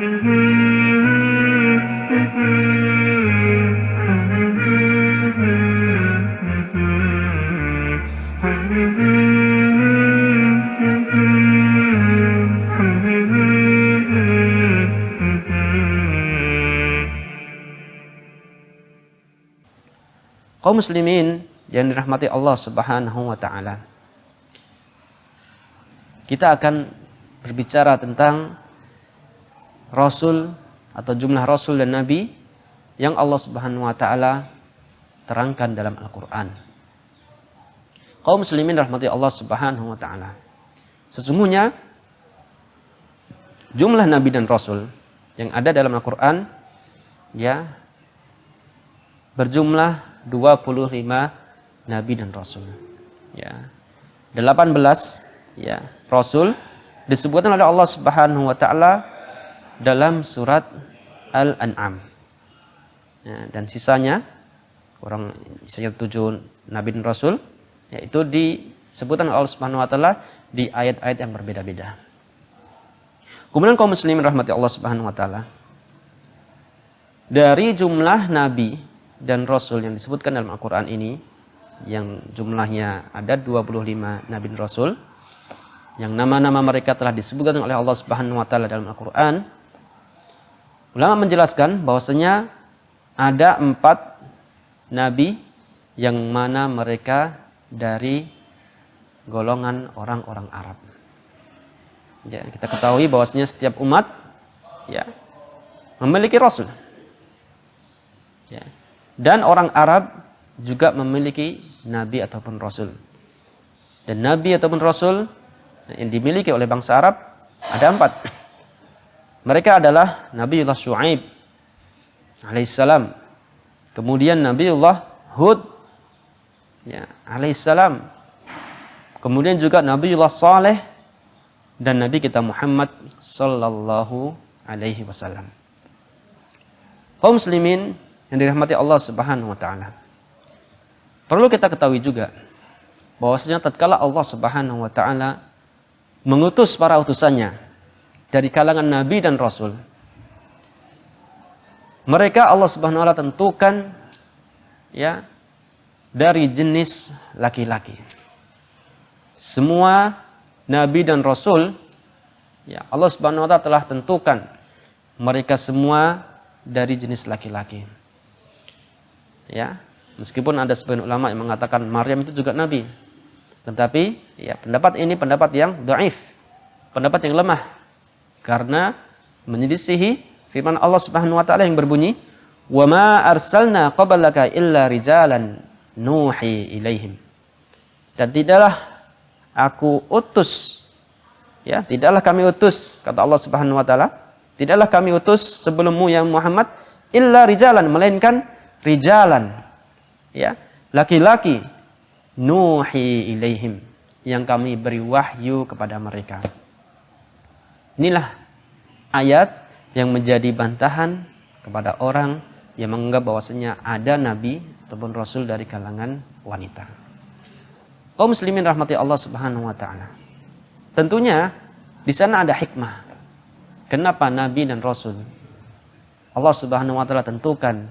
Kaum muslimin yang dirahmati Allah Subhanahu wa taala. Kita akan berbicara tentang rasul atau jumlah rasul dan nabi yang Allah Subhanahu wa taala terangkan dalam Al-Qur'an. Kaum muslimin rahmati Allah Subhanahu wa taala. Sesungguhnya jumlah nabi dan rasul yang ada dalam Al-Qur'an ya berjumlah 25 nabi dan rasul. Ya. 18 ya, rasul disebutkan oleh Allah Subhanahu wa taala dalam surat Al-An'am. Ya, dan sisanya 7 nabi dan rasul yaitu disebutkan oleh Allah Subhanahu wa taala di ayat-ayat yang berbeda-beda. Kemudian kaum muslimin rahmati Allah Subhanahu wa taala, dari jumlah nabi dan rasul yang disebutkan dalam Al-Quran ini, yang jumlahnya ada 25 nabi dan rasul, yang nama-nama mereka telah disebutkan oleh Allah Subhanahu wa taala dalam Al-Quran. Ulama menjelaskan bahwasanya ada 4 nabi yang mana mereka dari golongan orang-orang Arab. Ya, kita ketahui bahwasanya setiap umat ya memiliki rasul. Ya. Dan orang Arab juga memiliki nabi ataupun rasul. Dan nabi ataupun rasul yang dimiliki oleh bangsa Arab ada 4. Mereka adalah Nabiullah Syuaib alaihissalam. Kemudian Nabiullah Hud ya, alaihissalam. Kemudian juga Nabiullah Saleh dan Nabi kita Muhammad sallallahu alaihi wasallam. Kaum muslimin yang dirahmati Allah Subhanahu wa taala. Perlu kita ketahui juga bahwasanya tatkala Allah Subhanahu wa taala mengutus para utusannya dari kalangan nabi dan rasul, mereka Allah Subhanahu wa taala tentukan ya dari jenis laki-laki. Semua nabi dan rasul ya Allah Subhanahu wa taala telah tentukan mereka semua dari jenis laki-laki. Ya, meskipun ada sebagian ulama yang mengatakan Maryam itu juga nabi, tetapi ya pendapat ini pendapat yang dhaif, pendapat yang lemah, karena menyelisihi firman Allah Subhanahu wa taala yang berbunyi, "Wa ma arsalna qablaka illa rijalan nuhi ilaihim." Dan tidaklah aku utus, ya, tidaklah kami utus, kata Allah Subhanahu wa taala, tidaklah kami utus sebelummu ya Muhammad illa rijalan, melainkan rijalan, ya, laki-laki, nuhi ilaihim, yang kami beri wahyu kepada mereka. Inilah ayat yang menjadi bantahan kepada orang yang menganggap bahwasanya ada nabi ataupun rasul dari kalangan wanita. Kaum muslimin rahmati Allah Subhanahu wa taala. Tentunya di sana ada hikmah. Kenapa nabi dan rasul Allah Subhanahu wa taala tentukan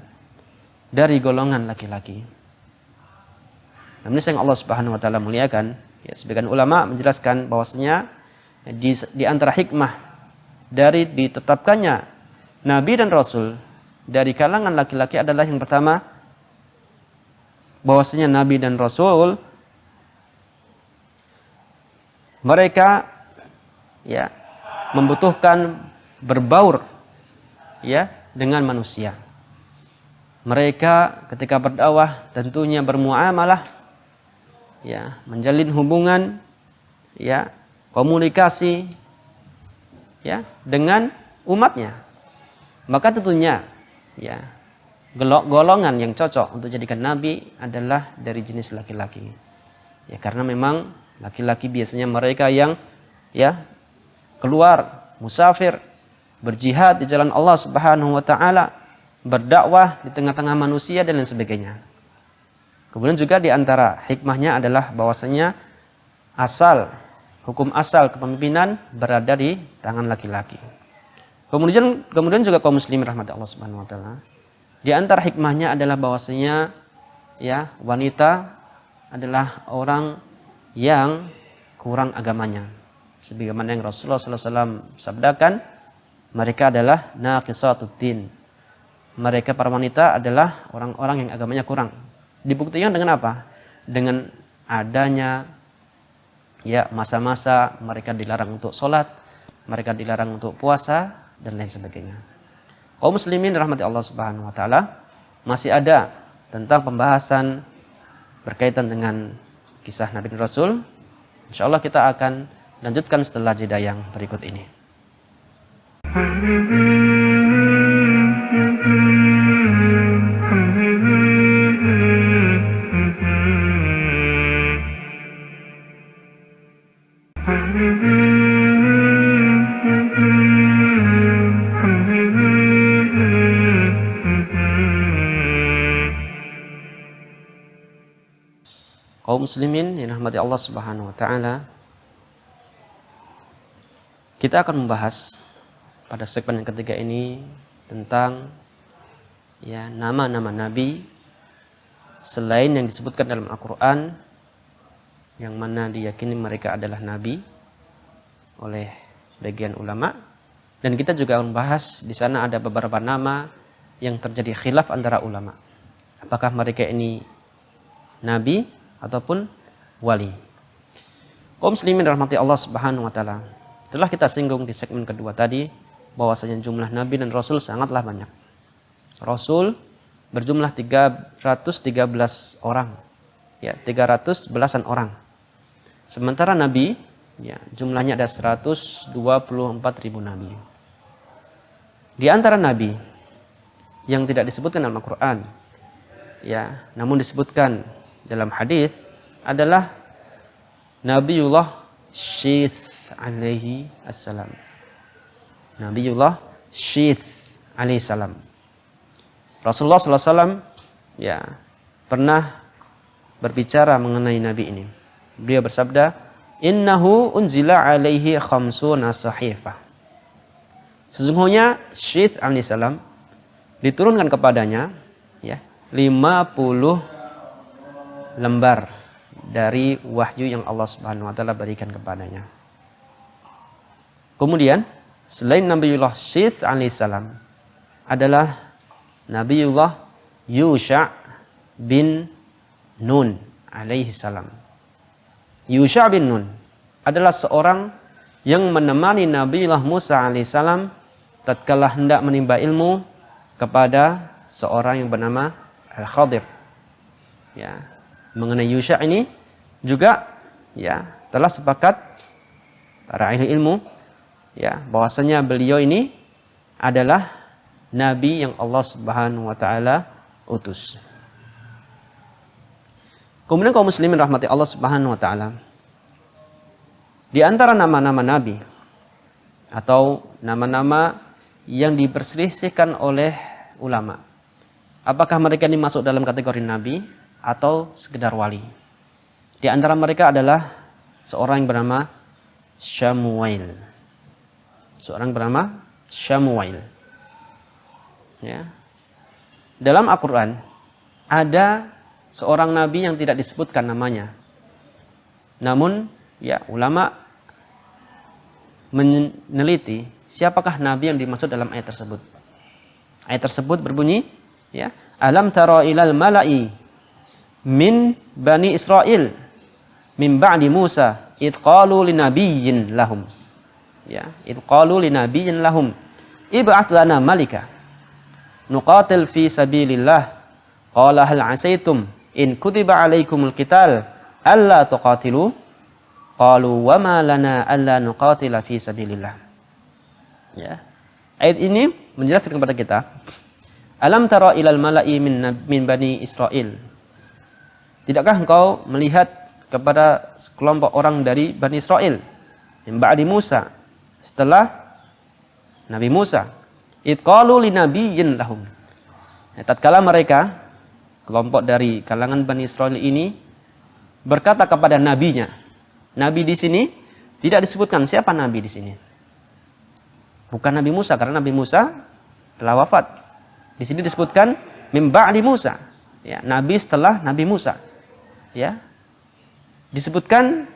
dari golongan laki-laki. Namun yang Allah Subhanahu wa taala muliakan, ya, sebagian ulama menjelaskan bahwasanya di antara hikmah dari ditetapkannya nabi dan rasul dari kalangan laki-laki adalah yang pertama, bahwasanya nabi dan rasul mereka ya membutuhkan berbaur ya dengan manusia. Mereka ketika berdakwah tentunya bermuamalah, ya, menjalin hubungan, ya, komunikasi, ya, dengan umatnya. Maka tentunya, ya, golongan yang cocok untuk jadikan nabi adalah dari jenis laki-laki. Ya, karena memang laki-laki biasanya mereka yang, ya, keluar musafir, berjihad di jalan Allah Subhanahu wa taala, berdakwah di tengah-tengah manusia dan lain sebagainya. Kemudian juga di antara hikmahnya adalah bahwasanya hukum asal kepemimpinan berada di tangan laki-laki. Kemudian juga kaum muslimin rahmati Allah Subhanahu wa taala. Di antara hikmahnya adalah bahwasanya ya, wanita adalah orang yang kurang agamanya. Sebagaimana yang Rasulullah SAW sabdakan, mereka adalah naqisatuddin. Mereka para wanita adalah orang-orang yang agamanya kurang. Dibuktikan dengan apa? Dengan adanya ya masa-masa mereka dilarang untuk sholat, mereka dilarang untuk puasa dan lain sebagainya. Kaum muslimin rahmati Allah Subhanahu wa taala, masih ada tentang pembahasan berkaitan dengan kisah Nabi dan Rasul. Insyaallah kita akan lanjutkan setelah jeda yang berikut ini. Kaum muslimin yang dirahmati Allah Subhanahu wa taala, kita akan membahas pada segmen yang ketiga ini tentang ya nama-nama nabi selain yang disebutkan dalam Al-Qur'an, yang mana diyakini mereka adalah nabi oleh sebagian ulama, dan kita juga akan membahas di sana ada beberapa nama yang terjadi khilaf antara ulama. Apakah mereka ini nabi ataupun wali? Kaum muslimin rahmati Allah Subhanahu wa taala, telah kita singgung di segmen kedua tadi bahwasanya jumlah nabi dan rasul sangatlah banyak. Rasul berjumlah 313 orang. Ya, 311-an orang. Sementara nabi ya jumlahnya ada 124.000 nabi. Di antara nabi yang tidak disebutkan dalam Al-Qur'an ya, namun disebutkan dalam hadis adalah Nabiullah Syith alaihi assalam. Nabiullah Syith alaihi salam. Rasulullah SAW ya pernah berbicara mengenai nabi ini. Beliau bersabda, "Innahu unzila alaihi khamsuna sahifah." Sesungguhnya Syith alaihi salam diturunkan kepadanya ya 50 lembar dari wahyu yang Allah Subhanahu wa taala berikan kepadanya. Kemudian selain Nabiullah Syith alaihissalam adalah Nabiullah Yusha bin Nun alaihissalam. Yusha bin Nun adalah seorang yang menemani Nabiullah Musa alaihissalam tatkala hendak menimba ilmu kepada seorang yang bernama Al-Khadir. Ya, mengenai Yusha ini juga ya telah sepakat para ahli ilmu ya bahwasanya beliau ini adalah nabi yang Allah Subhanahu wa taala utus. Kemudian kaum muslimin rahmati Allah Subhanahu wa taala, di antara nama-nama nabi atau nama-nama yang diperselisihkan oleh ulama, apakah mereka ini masuk dalam kategori nabi atau sekedar wali? Di antara mereka adalah seorang yang bernama Syamuel. Seorang bernama Syamuel. Ya. Dalam Al-Quran ada seorang nabi yang tidak disebutkan namanya. Namun ya ulama meneliti siapakah nabi yang dimaksud dalam ayat tersebut. Ayat tersebut berbunyi ya, alam tara ilal mala'i min bani Israel min ba'di Musa id qalu linabiyyin lahum, ya, id qalu linabiyyin lahum ib'ath lana malika nuqatil fi sabilillah qala hal asaitum in kutiba alaikumul qital alla tuqatilu qalu wa ma lana alla nuqatila fi sabilillah. Ya, ayat ini menjelaskan kepada kita, alam tara ilal mala'i min bani Israel, tidakkah engkau melihat kepada sekelompok orang dari Bani Israel yang ba'di Musa, setelah Nabi Musa, id qalu linabiyyin lahum, tatkala mereka kelompok dari kalangan Bani Israel ini berkata kepada nabinya. Nabi di sini tidak disebutkan siapa nabi di sini. bukan Nabi Musa, karena Nabi Musa telah wafat. Di sini disebutkan min ba'di Musa, ya, nabi setelah Nabi Musa, ya, disebutkan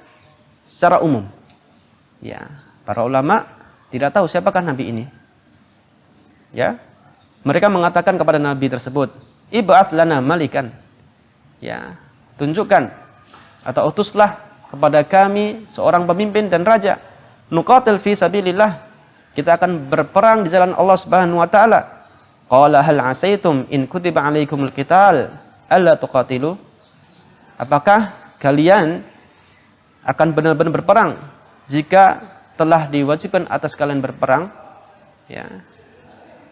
secara umum, ya. Para ulama tidak tahu siapakah nabi ini, ya. Mereka mengatakan kepada nabi tersebut, ib'ats lana malikan, ya, tunjukkan atau utuslah kepada kami seorang pemimpin dan raja, nuqatil fi sabilillah, kita akan berperang di jalan Allah Subhanahu wa taala. Qala hal asaitum in kutiba alaikumul qital alla tuqatilu? Apakah kalian akan benar-benar berperang jika telah diwajibkan atas kalian berperang, ya,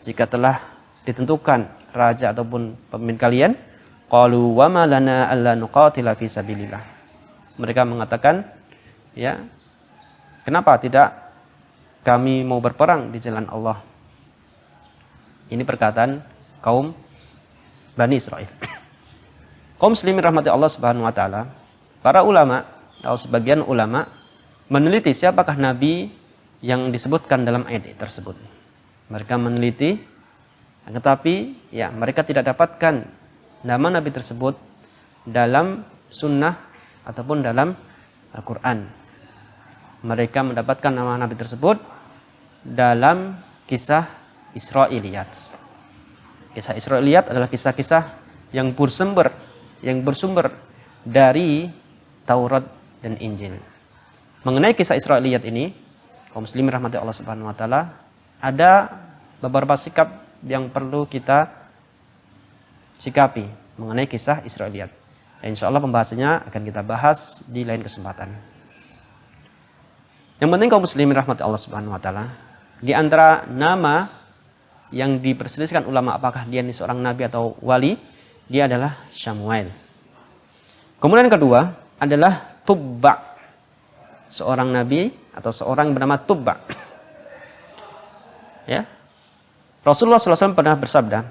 jika telah ditentukan raja ataupun pemimpin kalian? Qalu wa ma lana alla nuqatila fi sabilillah. Mereka mengatakan, ya, kenapa tidak kami mau berperang di jalan Allah? Ini perkataan kaum Bani Israel. Kaum muslimin rahmati Allah Subhanahu wa taala, para ulama atau sebagian ulama meneliti siapakah nabi yang disebutkan dalam ayat tersebut. Mereka meneliti, tetapi ya mereka tidak dapatkan nama nabi tersebut dalam sunnah ataupun dalam Al-Quran. Mereka mendapatkan nama nabi tersebut dalam kisah Israiliyat. Kisah Israiliyat adalah kisah-kisah yang bersumber dari Taurat dan Injil. Mengenai kisah Israiliyat ini, kaum muslimin rahmati Allah Subhanahu wa taala, ada beberapa sikap yang perlu kita sikapi mengenai kisah Israiliyat. Insya Allah pembahasannya akan kita bahas di lain kesempatan. Yang penting kaum muslimin rahmati Allah Subhanahu wa taala, di antara nama yang diperselisihkan ulama apakah dia ini seorang nabi atau wali, dia adalah Syamuel. Kemudian yang kedua adalah Tubba, seorang nabi atau seorang bernama Tubba. Ya, Rasulullah SAW pernah bersabda,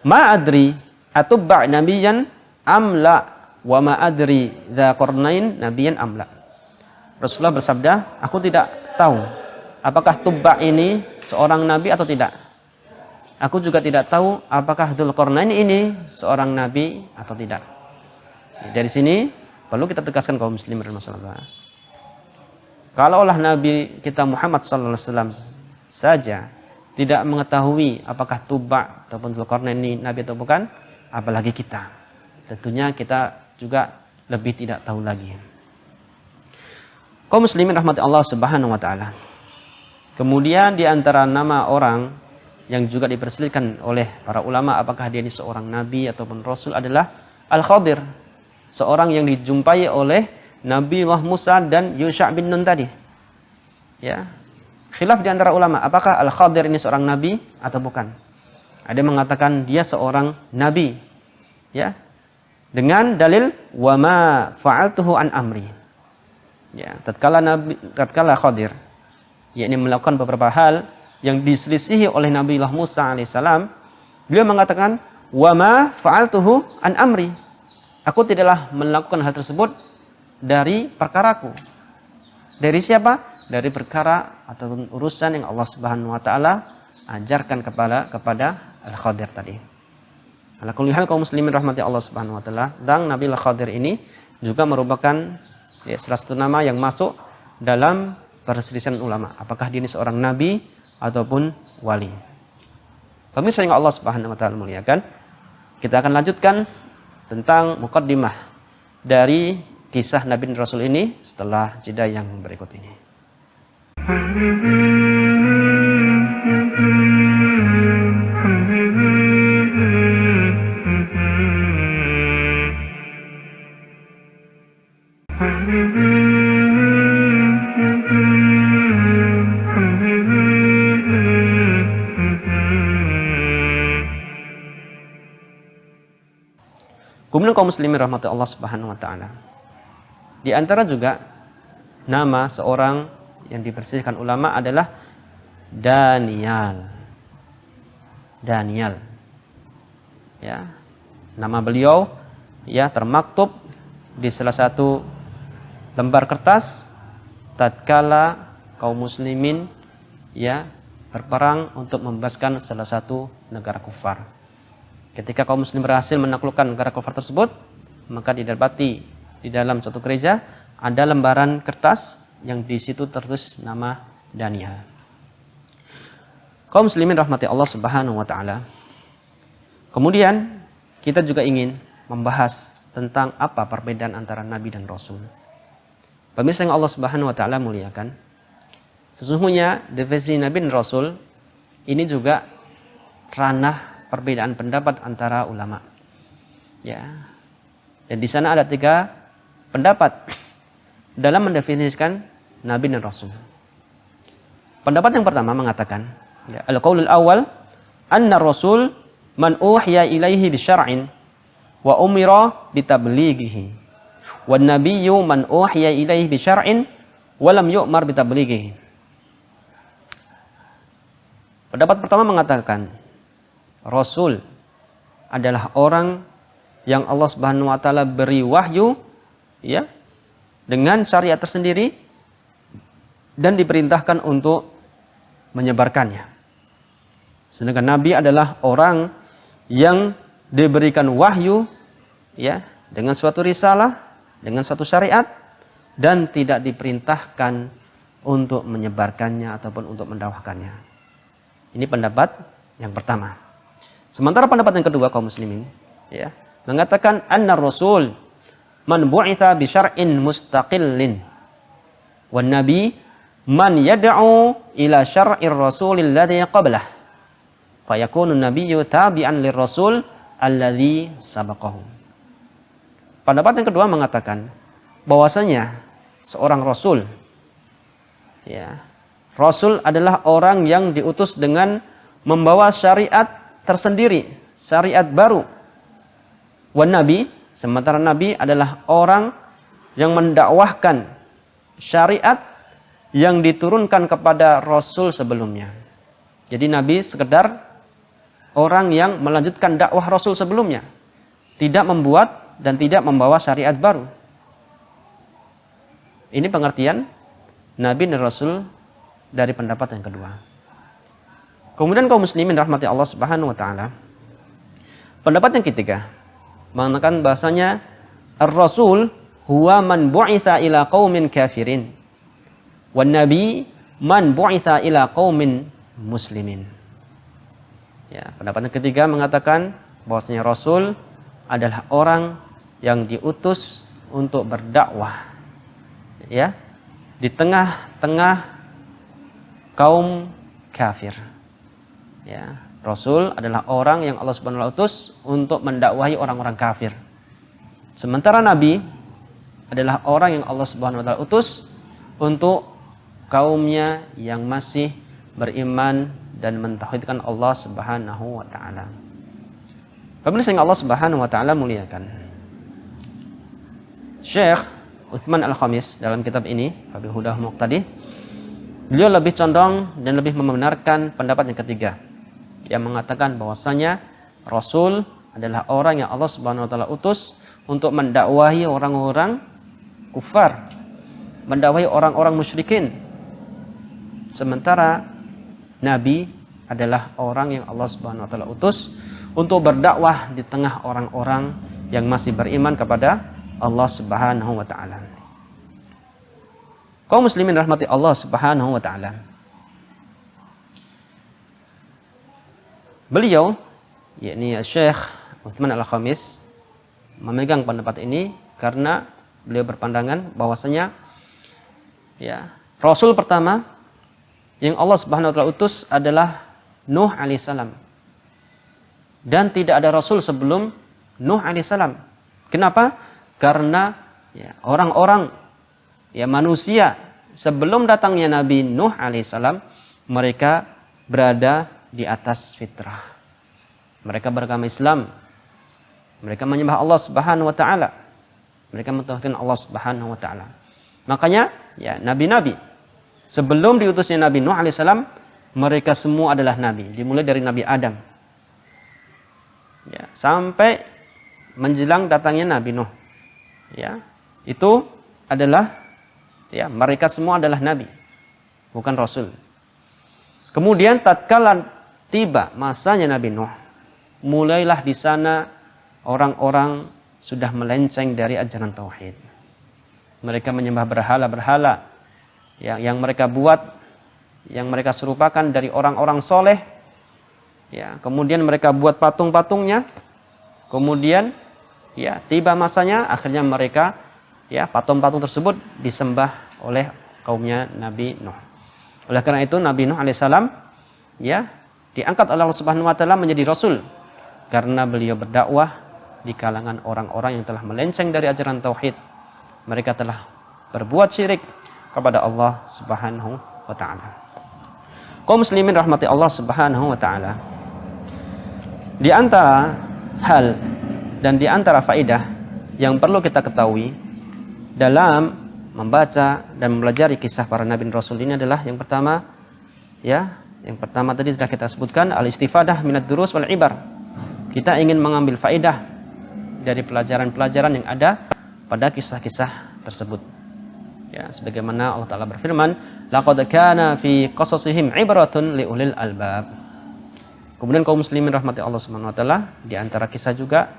ma adri atubba nabiyan amla wa ma adri dza qarnain nabiyan amla. Rasulullah bersabda, aku tidak tahu apakah Tubba ini seorang nabi atau tidak. Aku juga tidak tahu apakah Dzulqarnain ini seorang nabi atau tidak. Dari sini perlu kita tegaskan kaum muslimin radhiyallahu. Kalaulah Nabi kita Muhammad sallallahu alaihi wasallam saja tidak mengetahui apakah Tubba ataupun Dzulqarnain ini nabi atau bukan, apalagi kita. Tentunya kita juga lebih tidak tahu lagi. Kaum muslimin rahmati Allah Subhanahu wa taala. Kemudian di antara nama orang yang juga diperselisihkan oleh para ulama apakah dia ini seorang nabi ataupun rasul adalah Al-Khadir, seorang yang dijumpai oleh Nabiullah Musa dan Yusha bin Nun tadi. Ya. Khilaf di antara ulama apakah Al-Khadir ini seorang nabi atau bukan. Ada yang mengatakan dia seorang nabi. Ya. Dengan dalil wa ma fa'altuhu an amri. Ya, tatkala Khadir yakni melakukan beberapa hal yang diselisihi oleh Nabiullah Musa alaihissalam, beliau mengatakan, wa ma fa'altuhu an amri. Aku tidaklah melakukan hal tersebut dari perkaraku. Dari siapa? Dari perkara atau urusan yang Allah Subhanahu wa taala ajarkan kepada Al-Khadir tadi. Ala kulli hal kaum muslimin rahmati Allah Subhanahu wa taala, dan Nabiullah Khadir ini juga merupakan salah satu nama yang masuk dalam perselisihan ulama. Apakah dia ini seorang nabi ataupun wali. Pemirsa yang Allah Subhanahu wa taala muliakan, kita akan lanjutkan tentang muqaddimah dari kisah Nabi dan Rasul ini setelah jeda yang berikut ini. Kemudian kaum muslimin rahmati Allah Subhanahu wa taala. Di antara juga nama seorang yang diperselisihkan ulama adalah Daniel. Daniel. Ya. Nama beliau ya termaktub di salah satu lembar kertas tatkala kaum muslimin ya berperang untuk membebaskan salah satu negara kufar. Ketika kaum muslim berhasil menaklukkan negara kufar tersebut, maka didapati di dalam suatu gereja ada lembaran kertas yang di situ tertulis nama Daniel. Kaum muslimin rahmati Allah Subhanahu wa taala. Kemudian kita juga ingin membahas tentang apa perbedaan antara nabi dan rasul. Pemirsa yang Allah Subhanahu wa taala muliakan, sesungguhnya definisi nabi dan rasul ini juga ranah perbedaan pendapat antara ulama. Ya. Dan di sana ada 3 pendapat dalam mendefinisikan nabi dan rasul. Pendapat yang pertama mengatakan, ya, al-qaulul awal anna rasul man uhiya ilaihi bisyar'in wa umira bitablighihi wan nabiyyu man uhiya ilaihi bisyar'in wa lam yu'mar bitablighihi. Pendapat pertama mengatakan rasul adalah orang yang Allah Subhanahu wa taala beri wahyu, ya, dengan syariat tersendiri dan diperintahkan untuk menyebarkannya. Sedangkan nabi adalah orang yang diberikan wahyu, ya, dengan suatu risalah, dengan suatu syariat dan tidak diperintahkan untuk menyebarkannya ataupun untuk mendakwahkannya. Ini pendapat yang pertama. Sementara pendapat yang kedua kaum muslimin, ya, mengatakan anna rasul man bu'itha bi syar'in mustaqillin wan nabi man yad'u ila syar'ir rasulil ladzi qablah fayakunu nabiyyu tabi'an lirrasul alladzi sabaqahu. Pendapat yang kedua mengatakan bahwasanya seorang rasul, ya, rasul adalah orang yang diutus dengan membawa syariat tersendiri, syariat baru. Wan nabi, sementara nabi adalah orang yang mendakwahkan syariat yang diturunkan kepada rasul sebelumnya. Jadi nabi sekedar orang yang melanjutkan dakwah rasul sebelumnya, tidak membuat dan tidak membawa syariat baru. Ini pengertian nabi dan rasul dari pendapat yang kedua. Kemudian kaum muslimin rahmati Allah Subhanahu wa taala, pendapat yang ketiga mengatakan bahasanya ar-rasul huwa man bu'itha ila qaumin kafirin wan nabi man bu'itha ila qaumin muslimin. Ya, pendapat yang ketiga mengatakan bahwasanya rasul adalah orang yang diutus untuk berdakwah, ya, di tengah-tengah kaum kafir. Ya, rasul adalah orang yang Allah Subhanahu wa taala utus untuk mendakwahi orang-orang kafir. Sementara nabi adalah orang yang Allah Subhanahu wa taala utus untuk kaumnya yang masih beriman dan mentauhidkan Allah Subhanahu wa taala. Pemirsa yang Allah Subhanahu wa taala muliakan, Syekh Utsman Al-Khamis dalam kitab ini Fabil Huda Muqtadi, beliau lebih condong dan lebih membenarkan pendapat yang ketiga yang mengatakan bahwasanya rasul adalah orang yang Allah Subhanahu wa taala utus untuk mendakwahi orang-orang kufar, mendakwahi orang-orang musyrikin. Sementara nabi adalah orang yang Allah Subhanahu wa taala utus untuk berdakwah di tengah orang-orang yang masih beriman kepada Allah Subhanahu wa taala. Kaum muslimin rahmati Allah Subhanahu wa taala. Beliau, yakni Syekh Utsman Al-Khamis, memegang pendapat ini karena beliau berpandangan bahwasanya, ya, rasul pertama yang Allah Subhanahu wa taala utus adalah Nuh alaihissalam. Dan tidak ada rasul sebelum Nuh alaihissalam. Kenapa? Karena, ya, orang-orang, ya, manusia sebelum datangnya Nabi Nuh alaihissalam, mereka berada di atas fitrah. Mereka beragama Islam. Mereka menyembah Allah Subhanahu wa taala. Mereka mentauhidkan Allah Subhanahu wa taala. Makanya, ya, nabi-nabi sebelum diutusnya Nabi Nuh alaihissalam, mereka semua adalah nabi, dimulai dari Nabi Adam, ya, sampai menjelang datangnya Nabi Nuh. Ya, itu adalah, ya, mereka semua adalah nabi, bukan rasul. Kemudian tatkala tiba masanya Nabi Nuh, mulailah di sana orang-orang sudah melenceng dari ajaran tauhid. Mereka menyembah berhala-berhala yang mereka buat, yang mereka serupakan dari orang-orang soleh. Ya, kemudian mereka buat patung-patungnya. Kemudian ya tiba masanya, akhirnya mereka ya patung-patung tersebut disembah oleh kaumnya Nabi Nuh. Oleh karena itu Nabi Nuh alaihissalam ya diangkat oleh Allah Subhanahu wa taala menjadi rasul karena beliau berdakwah di kalangan orang-orang yang telah melenceng dari ajaran tauhid. Mereka telah berbuat syirik kepada Allah Subhanahu wa taala. Kaum muslimin rahmati Allah Subhanahu wa taala. Di antara hal dan di antara faedah yang perlu kita ketahui dalam membaca dan mempelajari kisah para nabi dan rasul ini adalah yang pertama tadi sudah kita sebutkan al-istifadah minad durus wal ibar. Kita ingin mengambil faedah dari pelajaran-pelajaran yang ada pada kisah-kisah tersebut. Ya, sebagaimana Allah Taala berfirman, laqad kana fi qasasihim ibratun liulil albab. Kemudian kaum muslimin rahmati Allah Subhanahu wa taala, di antara kisah juga,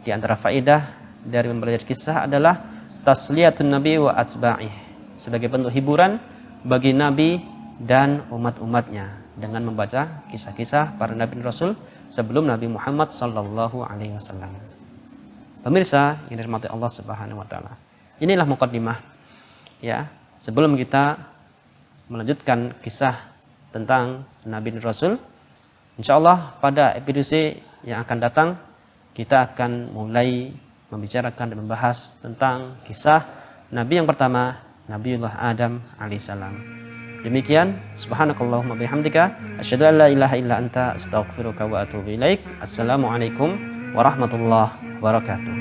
di antara faedah dari mempelajari kisah adalah tasliyatun nabi wa atba'ih, sebagai bentuk hiburan bagi nabi dan umat-umatnya dengan membaca kisah-kisah para nabi dan rasul sebelum Nabi Muhammad sallallahu alaihi wasallam. Pemirsa yang dirahmati Allah Subhanahu wa taala. Inilah muqaddimah ya, sebelum kita melanjutkan kisah tentang nabi dan rasul. Insyaallah pada episode yang akan datang kita akan mulai membicarakan dan membahas tentang kisah Nabi yang pertama, Nabiullah Adam alaihissalam. Demikian, subhanakallahumma bihamdika, asyhadu an la ilaha illa anta, astaghfiruka wa atubu ilaik. Assalamualaikum warahmatullahi wabarakatuh.